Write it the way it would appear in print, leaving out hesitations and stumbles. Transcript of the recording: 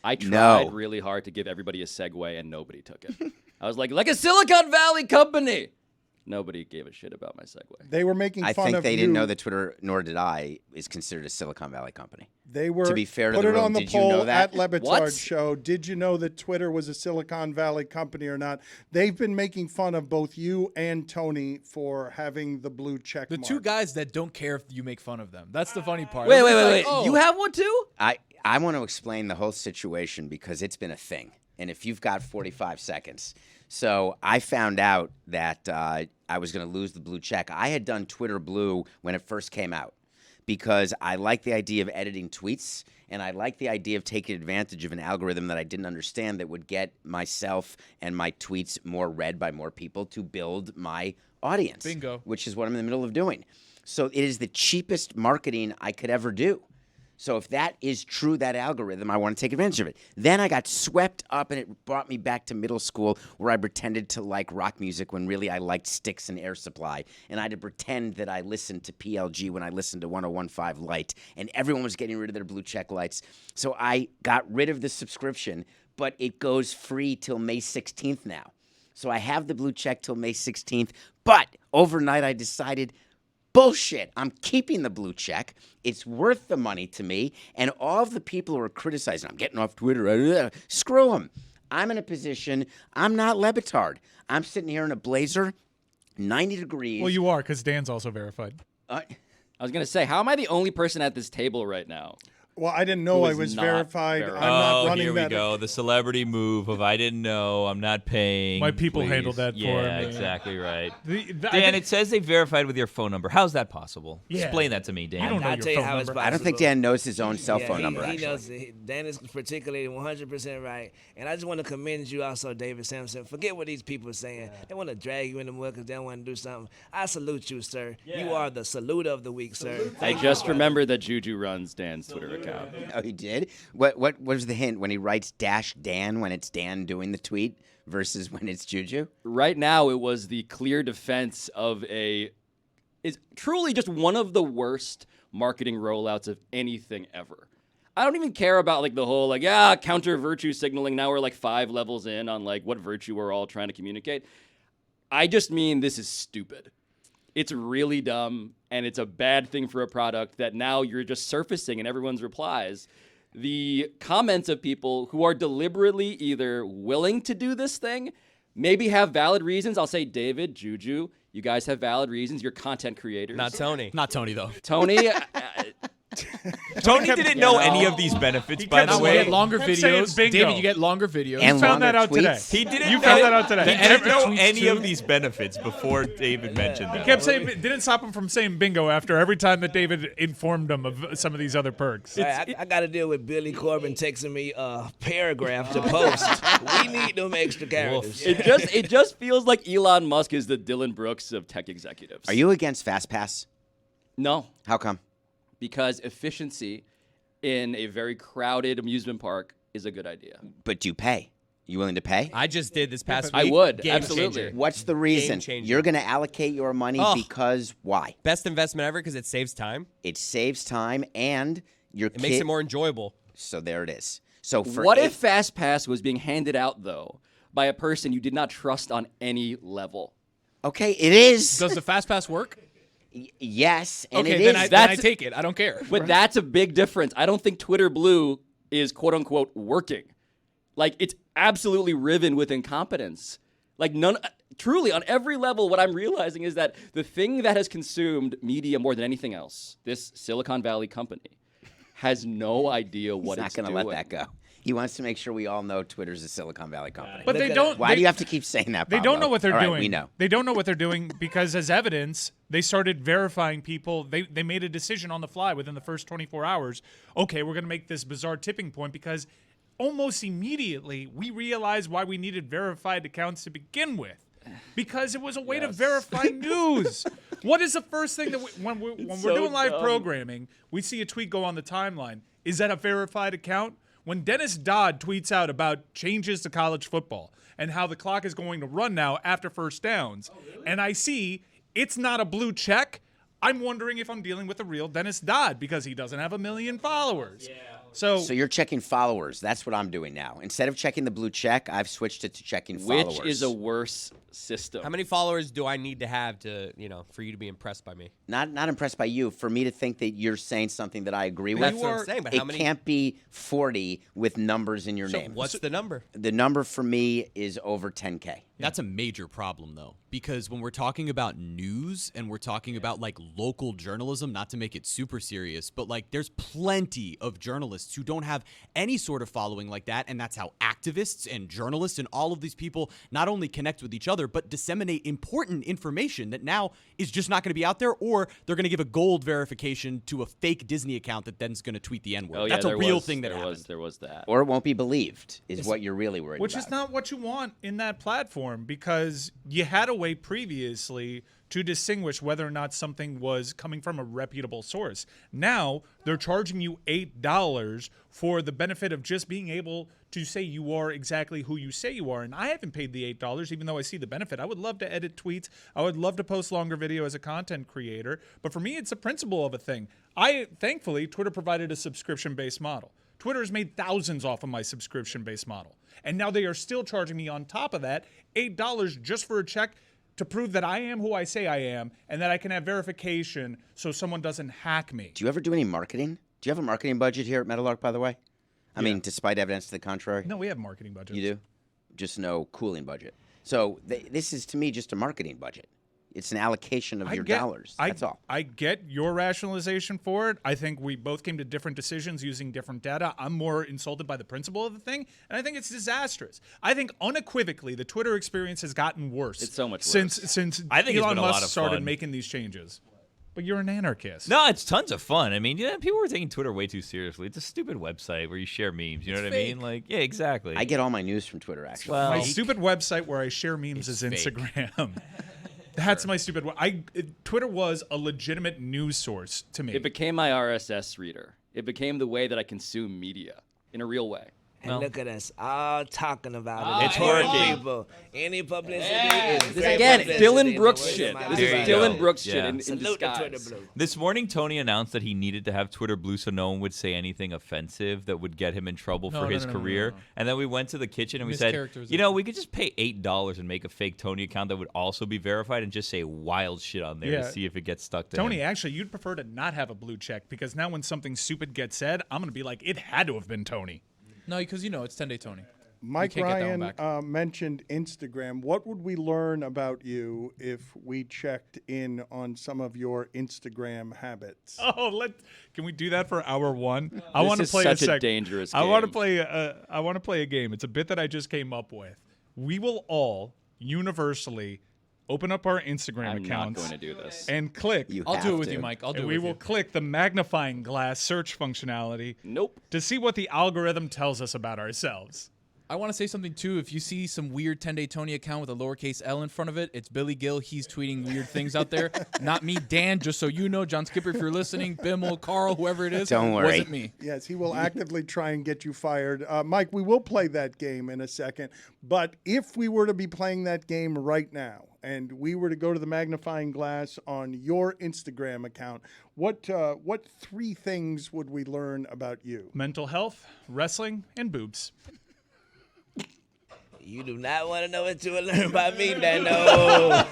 I tried really hard to give everybody a segue, and nobody took it. I was like a Silicon Valley company. Nobody gave a shit about my segue. They were making fun of you. I think they didn't know that Twitter, nor did I, is considered a Silicon Valley company. They were. To be fair to put the it room, on the did poll you know that? at LeBatard Show. Did you know that Twitter was a Silicon Valley company or not? They've been making fun of both you and Tony for having the blue check The mark. two guys that don't care if you make fun of them. That's the funny part. Wait. Oh. You have one too? I want to explain the whole situation because it's been a thing. And if you've got 45 seconds. So I found out that I was going to lose the blue check. I had done Twitter Blue when it first came out because I like the idea of editing tweets, and I like the idea of taking advantage of an algorithm that I didn't understand that would get myself and my tweets more read by more people to build my audience. Bingo. Which is what I'm in the middle of doing. So it is the cheapest marketing I could ever do. So if that is true, that algorithm, I want to take advantage of it. Then I got swept up, and it brought me back to middle school where I pretended to like rock music when really I liked Styx and Air Supply. And I had to pretend that I listened to PLG when I listened to 101.5 Light. And everyone was getting rid of their blue check lights. So I got rid of the subscription, but it goes free till May 16th now. So I have the blue check till May 16th. But overnight I decided, bullshit. I'm keeping the blue check. It's worth the money to me. And all of the people who are criticizing, I'm getting off Twitter, screw them. I'm in a position, I'm not Le Batard. I'm sitting here in a blazer, 90 degrees. Well, you are, because Dan's also verified. I was going to say, how am I the only person at this table right now? Well, I didn't know I was verified. I'm not running here that. we go. The celebrity move of I didn't know, I'm not paying. My people please. handled that for me. Yeah, exactly right. Dan, Dan, it says they verified with your phone number. How's that possible? Yeah. Explain that to me, Dan. I don't know I'll your tell you phone how it's number. possible. I don't think Dan knows his own cell phone number, He actually. knows. Dan is particularly 100% right. And I just want to commend you also, David Samson. Forget what these people are saying. They want to drag you in the mud because they want to do something. I salute you, sir. You are the salute of the week, sir. I just remembered that Juju runs Dan's Twitter account. Oh, he did? What was the hint when he writes -Dan when it's Dan doing the tweet versus when it's Juju? Right now, it was the clear defense of is truly just one of the worst marketing rollouts of anything ever. I don't even care about like the whole counter virtue signaling. Now we're like 5 levels in on like what virtue we're all trying to communicate. I just mean this is stupid. It's really dumb, and it's a bad thing for a product that now you're just surfacing in everyone's replies. The comments of people who are deliberately either willing to do this thing, maybe have valid reasons. I'll say David, Juju, you guys have valid reasons. You're content creators. Not Tony. Not Tony, though. Tony, Tony didn't know any of these benefits, by the kept way. You get longer kept saying videos. bingo. David, you get longer videos. And You found that longer out today. tweets. He didn't You know, found that out today. He And didn't know tweets any too. of these benefits before David mentioned them. Kept saying, didn't stop him from saying bingo after every time that David informed him of some of these other perks. I got to deal with Billy Corbin texting me a paragraph to post. We need them extra characters. it just feels like Elon Musk is the Dylan Brooks of tech executives. Are you against Fastpass? No, How come? because efficiency in a very crowded amusement park is a good idea. But do you pay? You willing to pay? I just did this past I week. would, Game absolutely. changer. What's the reason? changer. You're going to allocate your money Oh. because why? Best investment ever because it saves time. It saves time and your It makes it more enjoyable. So there it is. So for What if Fastpass was being handed out, though, by a person you did not trust on any level? Okay, it is. Does the Fastpass work? Yes, and Okay, it then is. I That's- take it. I don't care. But that's a big difference. I don't think Twitter Blue is quote-unquote working. Like, it's absolutely riven with incompetence. Like, truly, on every level, what I'm realizing is that the thing that has consumed media more than anything else, this Silicon Valley company, has no idea what He's it's not doing. going to let that go. He wants to make sure we all know Twitter's a Silicon Valley company. But they don't. Why do you have to keep saying that, They Pablo? don't know what they're All right, doing. we know. They don't know what they're doing because, as evidence, they started verifying people. They made a decision on the fly within the first 24 hours. Okay, we're going to make this bizarre tipping point because almost immediately we realized why we needed verified accounts to begin with. Because it was a way to verify news. What is the first thing that when we're so doing live dumb. programming, we see a tweet go on the timeline? Is that a verified account? When Dennis Dodd tweets out about changes to college football and how the clock is going to run now after first downs, and I see it's not a blue check, I'm wondering if I'm dealing with the real Dennis Dodd because he doesn't have 1 million followers. So So you're checking followers. That's what I'm doing now. Instead of checking the blue check, I've switched it to checking followers. Which is a worse system? How many followers do I need to have to, for you to be impressed by me? Not impressed by you. For me to think that you're saying something that I agree That's with, what I'm saying. But it how many? can't be 40 with numbers in your name. What's the number? The number for me is over 10K. That's a major problem, though, because when we're talking about news and we're talking about like local journalism, not to make it super serious, but like there's plenty of journalists who don't have any sort of following like that. And that's how activists and journalists and all of these people not only connect with each other, but disseminate important information that now is just not going to be out there, or they're going to give a gold verification to a fake Disney account that then's going to tweet the N-word. Oh, yeah, That's a there real was- thing that there happened. was. There was that. Or it won't be believed is what you're really worried Which about. is not what you want in that platform, because you had a way previously to distinguish whether or not something was coming from a reputable source. Now they're charging you $8 for the benefit of just being able to say you are exactly who you say you are. And I haven't paid the $8, even though I see the benefit. I would love to edit tweets. I would love to post longer video as a content creator. But for me, it's a principle of a thing. Thankfully, Twitter provided a subscription-based model. Twitter has made thousands off of my subscription-based model. And now they are still charging me on top of that $8 just for a check to prove that I am who I say I am and that I can have verification so someone doesn't hack me. Do you ever do any marketing? Do you have a marketing budget here at Metalark, by the way? I mean, despite evidence to the contrary? No, we have marketing budgets. You do? Just no cooling budget. So this is, to me, just a marketing budget. It's an allocation of your dollars. That's all. I get your rationalization for it. I think we both came to different decisions using different data. I'm more insulted by the principle of the thing, and I think it's disastrous. I think unequivocally the Twitter experience has gotten worse. It's so much since I think it's Elon been a Musk lot of started fun. making these changes. But you're an anarchist. No, it's tons of fun. I mean, people were taking Twitter way too seriously. It's a stupid website where you share memes. You know what I mean? Like, yeah, exactly. I get all my news from Twitter, actually. Well, My stupid website where I share memes is fake. Instagram. That's my stupid one. Twitter was a legitimate news source to me. It became my RSS reader. It became the way that I consume media in a real way. And look at us all talking about it. It's working. People. Any publicity is This great again, publicity Dylan in the Brooks world shit. of my This There is you Dylan go. Brooks shit Yeah. in Salute to Twitter disguise. Blue. This morning, Tony announced that he needed to have Twitter Blue so no one would say anything offensive that would get him in trouble No, for no, his no, no, career. no. And then we went to the kitchen and we said, Mischaracterization. we could just pay $8 and make a fake Tony account that would also be verified and just say wild shit on there Yeah. to see if it gets stuck to Tony, him. actually, you'd prefer to not have a blue check because now when something stupid gets said, I'm going to be like, it had to have been Tony. No, because it's 10-day Tony. Mike can't get that one Ryan back. mentioned Instagram. What would we learn about you if we checked in on some of your Instagram habits? Oh, can we do that for hour one? I want to is play such a sec- dangerous I want to game. play. I want to play a game. It's a bit that I just came up with. We will all universally open up our Instagram I'm not accounts going to do this. and click. I'll have do it with to. you, Mike. I'll do And it we with will you. click the magnifying glass search functionality Nope. to see what the algorithm tells us about ourselves. I want to say something too. If you see some weird 10-day Tony account with a lowercase L in front of it, it's Billy Gill. He's tweeting weird things out there. Not me, Dan. Just so you know, John Skipper, if you're listening, Bimmel, Carl, whoever it is, Don't worry. wasn't me. Yes, he will actively try and get you fired. Mike, we will play that game in a second. But if we were to be playing that game right now and we were to go to the magnifying glass on your Instagram account, what 3 things would we learn about you? Mental health, wrestling, and boobs. You do not want to know what you will learn by me, Dano.